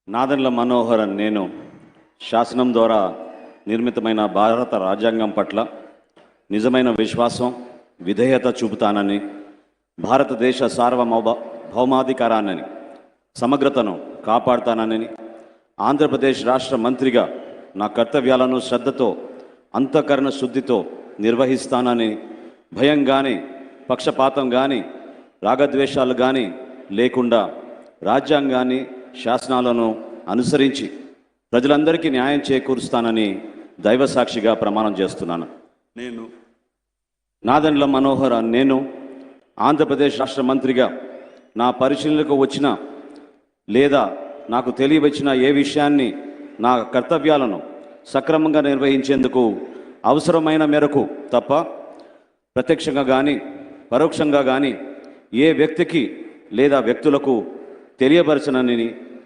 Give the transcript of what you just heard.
నాదెండ్ల మనోహర్ నేను శాసనం ద్వారా నిర్మితమైన భారత రాజ్యాంగం పట్ల నిజమైన విశ్వాసం విధేయత చూపుతానని, భారతదేశ భౌమాధికారాన్ని సమగ్రతను కాపాడుతానని, ఆంధ్రప్రదేశ్ రాష్ట్ర మంత్రిగా నా కర్తవ్యాలను శ్రద్ధతో అంతఃకరణ శుద్ధితో నిర్వహిస్తానని, భయం కానీ పక్షపాతం కానీ రాగద్వేషాలు కానీ లేకుండా రాజ్యాంగాన్ని శాసనాలను అనుసరించి ప్రజలందరికీ న్యాయం చేకూరుస్తానని దైవసాక్షిగా ప్రమాణం చేస్తున్నాను. నేను నాదెండ్ల మనోహర్ నేను ఆంధ్రప్రదేశ్ రాష్ట్ర మంత్రిగా నా పరిశీలనకు వచ్చిన లేదా నాకు తెలియవచ్చిన ఏ విషయాన్ని నా కర్తవ్యాలను సక్రమంగా నిర్వహించేందుకు అవసరమైన మేరకు తప్ప ప్రత్యక్షంగా కానీ పరోక్షంగా కానీ ఏ వ్యక్తికి లేదా వ్యక్తులకు తెలియపరచనని